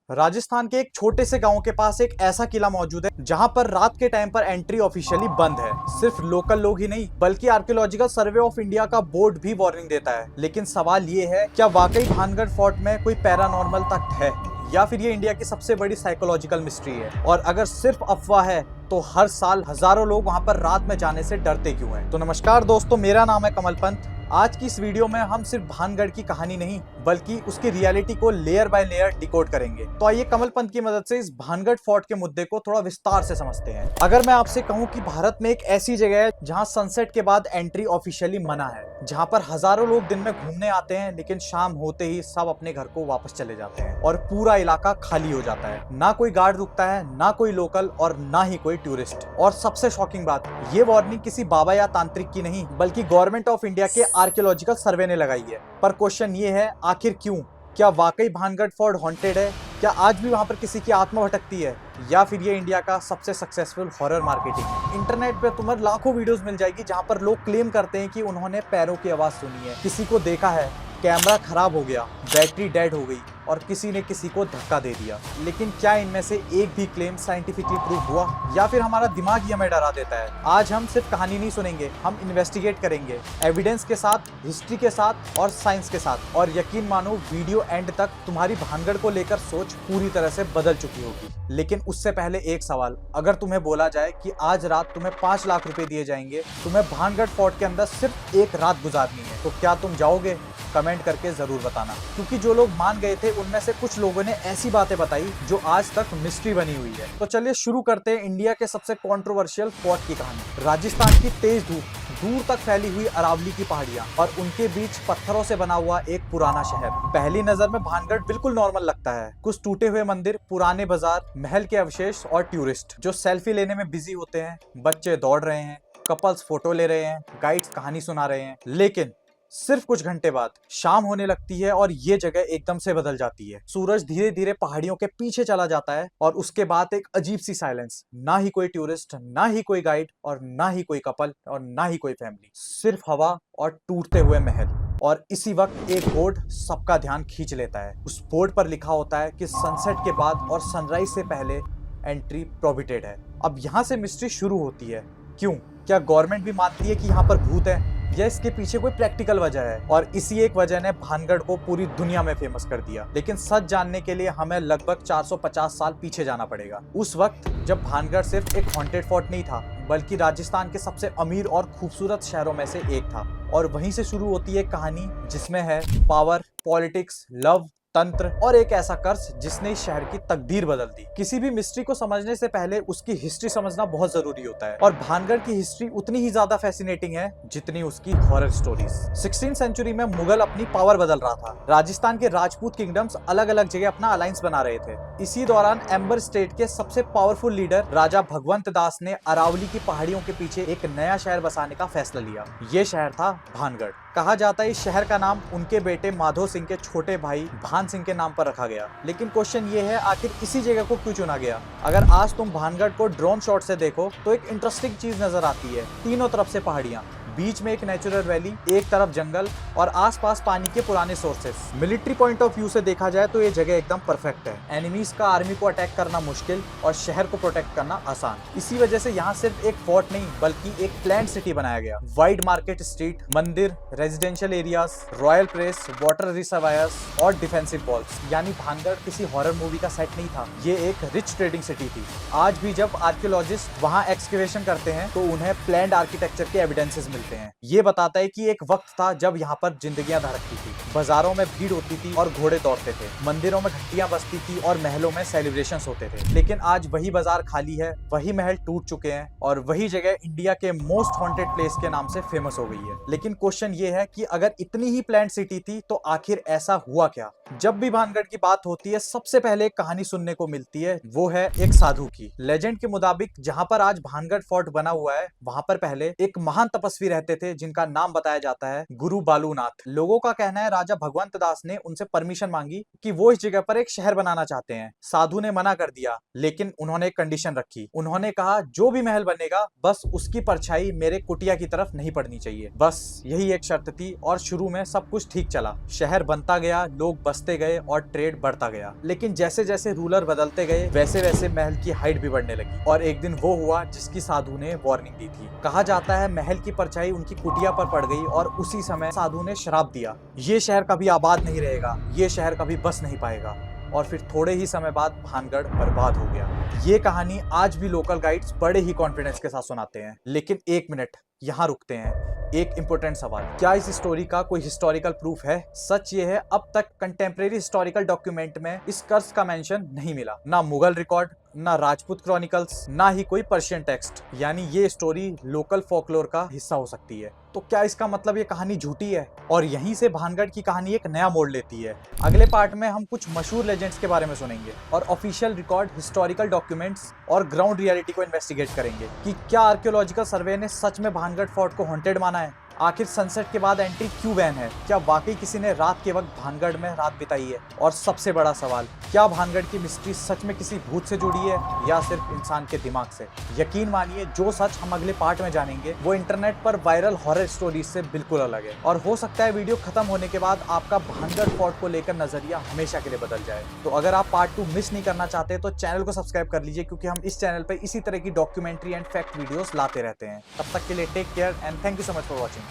राजस्थान के एक छोटे से गांव के पास एक ऐसा किला मौजूद है जहां पर रात के टाइम पर एंट्री ऑफिशियली बंद है। सिर्फ लोकल लोग ही नहीं बल्कि आर्कियोलॉजिकल सर्वे ऑफ इंडिया का बोर्ड भी वार्निंग देता है। लेकिन सवाल ये है, क्या वाकई भानगढ़ फोर्ट में कोई पैरानॉर्मल तक है या फिर ये इंडिया की सबसे बड़ी साइकोलॉजिकल मिस्ट्री है? और अगर सिर्फ अफवाह है तो हर साल हजारों लोग वहां पर रात में जाने से डरते क्यों हैं? तो नमस्कार दोस्तों, मेरा नाम है कमल पंत। आज की इस वीडियो में हम सिर्फ भानगढ़ की कहानी नहीं बल्कि उसकी रियलिटी को लेयर बाय लेयर डिकोड करेंगे। तो आइए कमल पंत की मदद से इस भानगढ़ फोर्ट के मुद्दे को थोड़ा विस्तार से समझते हैं। अगर मैं आपसे कहूं कि भारत में एक ऐसी जगह है जहां सनसेट के बाद एंट्री ऑफिशियली मना है, जहां पर हजारों लोग दिन में घूमने आते हैं लेकिन शाम होते ही सब अपने घर को वापस चले जाते हैं और पूरा इलाका खाली हो जाता है। ना कोई गार्ड रुकता है, ना कोई लोकल और ना ही कोई टूरिस्ट। और सबसे शॉकिंग बात, ये वार्निंग किसी बाबा या तांत्रिक की नहीं बल्कि गवर्नमेंट ऑफ इंडिया के आर्कियोलॉजिकल सर्वे ने लगाई है। पर क्वेश्चन ये है, आखिर क्यों? क्या वाकई भानगढ़ फोर्ट हॉन्टेड है? क्या आज भी वहां पर किसी की आत्मा भटकती है? या फिर ये इंडिया का सबसे सक्सेसफुल हॉरर मार्केटिंग है? इंटरनेट पे तुम्हें लाखों वीडियोस मिल जाएगी जहां पर लोग क्लेम करते हैं कि उन्होंने पैरों की आवाज सुनी है, किसी को देखा है, कैमरा खराब हो गया, बैटरी डेड हो गई और किसी ने किसी को धक्का दे दिया। लेकिन क्या इनमें से एक भी क्लेम साइंटिफिकली प्रूव हुआ या फिर हमारा दिमाग ही हमें डरा देता है? आज हम सिर्फ कहानी नहीं सुनेंगे, हम इन्वेस्टिगेट करेंगे एविडेंस के साथ, हिस्ट्री के साथ और साइंस के साथ। और यकीन मानो, वीडियो एंड तक तुम्हारी भानगढ़ को लेकर सोच पूरी तरह से बदल चुकी होगी। लेकिन उससे पहले एक सवाल, अगर तुम्हें बोला जाए कि आज रात तुम्हें 5 लाख रुपए दिए जाएंगे, तुम्हें भानगढ़ फोर्ट के अंदर सिर्फ एक रात गुजारनी है, तो क्या तुम जाओगे? कमेंट करके जरूर बताना। क्योंकि जो लोग मान गए थे उनमें से कुछ लोगों ने ऐसी बातें बताई जो आज तक मिस्ट्री बनी हुई है। तो चलिए शुरू करते हैं इंडिया के सबसे कंट्रोवर्शियल फोर्ट की कहानी। राजस्थान की तेज धूप, दूर तक फैली हुई अरावली की पहाड़ियां और उनके बीच पत्थरों से बना हुआ एक पुराना शहर। पहली नजर में भानगढ़ बिल्कुल नॉर्मल लगता है। कुछ टूटे हुए मंदिर, पुराने बाजार, महल के अवशेष और टूरिस्ट जो सेल्फी लेने में बिजी होते हैं। बच्चे दौड़ रहे हैं, कपल्स फोटो ले रहे हैं, गाइड्स कहानी सुना रहे हैं। लेकिन सिर्फ कुछ घंटे बाद शाम होने लगती है और ये जगह एकदम से बदल जाती है। सूरज धीरे धीरे पहाड़ियों के पीछे चला जाता है और उसके बाद एक अजीब सी साइलेंस। ना ही कोई टूरिस्ट, ना ही कोई गाइड और ना ही कोई कपल और ना ही कोई फैमिली, सिर्फ हवा और टूटते हुए महल। और इसी वक्त एक बोर्ड सबका ध्यान खींच लेता है। उस बोर्ड पर लिखा होता है कि सनसेट के बाद और सनराइज से पहले एंट्री प्रोहिबिटेड है। अब यहाँ से मिस्ट्री शुरू होती है। क्यों? क्या गवर्नमेंट भी मानती है कि यहाँ पर भूत है या इसके पीछे कोई प्रैक्टिकल वजह है? और इसी एक वजह ने भानगढ़ को पूरी दुनिया में फेमस कर दिया। लेकिन सच जानने के लिए हमें लगभग 450 साल पीछे जाना पड़ेगा। उस वक्त जब भानगढ़ सिर्फ एक हॉन्टेड फोर्ट नहीं था बल्कि राजस्थान के सबसे अमीर और खूबसूरत शहरों में से एक था। और वहीं से शुरू होती है कहानी जिसमें है पावर, पॉलिटिक्स, लव, तंत्र और एक ऐसा कर्ज जिसने इस शहर की तकदीर बदल दी। किसी भी मिस्ट्री को समझने से पहले उसकी हिस्ट्री समझना बहुत जरूरी होता है और भानगढ़ की हिस्ट्री उतनी ही ज्यादा फैसिनेटिंग है जितनी उसकी हॉरर स्टोरीज। 16वीं सेंचुरी में मुगल अपनी पावर बदल रहा था। राजस्थान के राजपूत किंगडम्स अलग अलग जगह अपना अलायंस बना रहे थे। इसी दौरान एम्बर स्टेट के सबसे पावरफुल लीडर राजा भगवंत दास ने अरावली की पहाड़ियों के पीछे एक नया शहर बसाने का फैसला लिया। ये शहर था भानगढ़। कहा जाता है इस शहर का नाम उनके बेटे माधो सिंह के छोटे भाई भान सिंह के नाम पर रखा गया। लेकिन क्वेश्चन ये है, आखिर इसी जगह को क्यों चुना गया? अगर आज तुम भानगढ़ को ड्रोन शॉट से देखो तो एक इंटरेस्टिंग चीज नजर आती है। तीनों तरफ से पहाड़ियां, बीच में एक नेचुरल वैली, एक तरफ जंगल और आसपास पानी के पुराने sources. Military point of view से देखा जाए तो ये जगह एकदम परफेक्ट है। एनिमीज का आर्मी को अटैक करना मुश्किल और शहर को प्रोटेक्ट करना आसान। इसी वजह से यहाँ सिर्फ एक फोर्ट नहीं बल्कि एक प्लान्ड सिटी बनाया गया। वाइड मार्केट स्ट्रीट, मंदिर, residential areas, royal place, water reservoirs और डिफेंसिव वॉल्स। यानी भानगढ़ किसी हॉरर मूवी का सेट नहीं था, ये एक रिच ट्रेडिंग सिटी थी। आज भी जब आर्कियोलॉजिस्ट वहाँ एक्सकेवेशन करते हैं तो उन्हें प्लान्ड आर्किटेक्चर के एविडेंसेस मिलते हैं। ये बताता है कि एक वक्त था जब यहाँ पर जिंदगियां धड़कती थी, बाजारों में भीड़ होती थी और घोड़े दौड़ते थे, मंदिरों में घंटियां बजती थी और महलों में सेलिब्रेशंस होते थे। लेकिन आज वही बाजार खाली है, वही महल टूट चुके हैं और वही जगह इंडिया के मोस्ट हॉन्टेड प्लेस के नाम से फेमस हो गई है। लेकिन क्वेश्चन ये है कि अगर इतनी ही प्लान्ड सिटी थी तो आखिर ऐसा हुआ क्या? जब भी भानगढ़ की बात होती है सबसे पहले एक कहानी सुनने को मिलती है, वो है एक साधु की। लेजेंड के मुताबिक जहाँ पर आज भानगढ़ फोर्ट बना हुआ है वहां पर पहले एक महान तपस्वी रहते थे जिनका नाम बताया जाता है गुरु बालूनाथ। लोगों का कहना है राजा भगवंत दास ने उनसे परमिशन मांगी कि वो इस जगह पर एक शहर बनाना चाहते हैं। साधु ने मना कर दिया, लेकिन उन्होंने एक कंडीशन रखी। उन्होंने कहा जो भी महल बनेगा बस उसकी परछाई मेरे कुटिया की तरफ नहीं पड़नी चाहिए। बस यही एक शर्त थी और शुरू में सब कुछ ठीक चला। शहर बनता गया, लोग बसते गए और ट्रेड बढ़ता गया। लेकिन जैसे जैसे रूलर बदलते गए वैसे वैसे महल की हाइट भी बढ़ने लगी। और एक दिन वो हुआ जिसकी साधु ने वार्निंग दी थी। कहा जाता है महल की परछाई उनकी कुटिया पर पड़ गई और उसी समय साधु ने श्राप दिया, ये शहर कभी आबाद नहीं रहेगा, ये शहर कभी बस नहीं पाएगा। और फिर थोड़े ही समय बाद भानगढ़ बर्बाद हो गया। ये कहानी आज भी लोकल गाइड्स बड़े ही कॉन्फिडेंस के साथ सुनाते हैं। लेकिन एक मिनट यहाँ रुकते हैं। एक इंपॉर्टेंट सवाल, क्या इस स्टोरी का कोई हिस्टोरिकल प्रूफ है? सच ये है, अब तक कंटेम्प्रेरी हिस्टोरिकल डॉक्यूमेंट में इस कर्स का मेंशन नहीं मिला। ना मुगल रिकॉर्ड, ना राजपूत क्रॉनिकल्स, ना ही कोई पर्शियन टेक्स्ट। यानी ये स्टोरी लोकल फोकलोर का हिस्सा हो सकती है। तो क्या इसका मतलब ये कहानी झूठी है? और यहीं से भानगढ़ की कहानी एक नया मोड़ लेती है। अगले पार्ट में हम कुछ मशहूर लेजेंड्स के बारे में सुनेंगे और ऑफिशियल रिकॉर्ड, हिस्टोरिकल डॉक्यूमेंट्स और ग्राउंड रियलिटी को इन्वेस्टिगेट करेंगे कि क्या आर्कियोलॉजिकल सर्वे ने सच में भानगढ़ फोर्ट को हॉन्टेड माना है। आखिर सनसेट के बाद एंट्री क्यों बैन है? क्या वाकई किसी ने रात के वक्त भानगढ़ में रात बिताई है? और सबसे बड़ा सवाल, क्या भानगढ़ की मिस्ट्री सच में किसी भूत से जुड़ी है या सिर्फ इंसान के दिमाग से? यकीन मानिए जो सच हम अगले पार्ट में जानेंगे वो इंटरनेट पर वायरल हॉरर स्टोरीज से बिल्कुल अलग है। और हो सकता है वीडियो खत्म होने के बाद आपका भानगढ़ फोर्ट को लेकर नजरिया हमेशा के लिए बदल जाए। तो अगर आप पार्ट 2 मिस नहीं करना चाहते तो चैनल को सब्सक्राइब कर लीजिए, क्योंकि हम इस चैनल पर इसी तरह की डॉक्यूमेंट्री एंड फैक्ट वीडियोस लाते रहते हैं। तब तक के लिए take care and thank you so much for watching.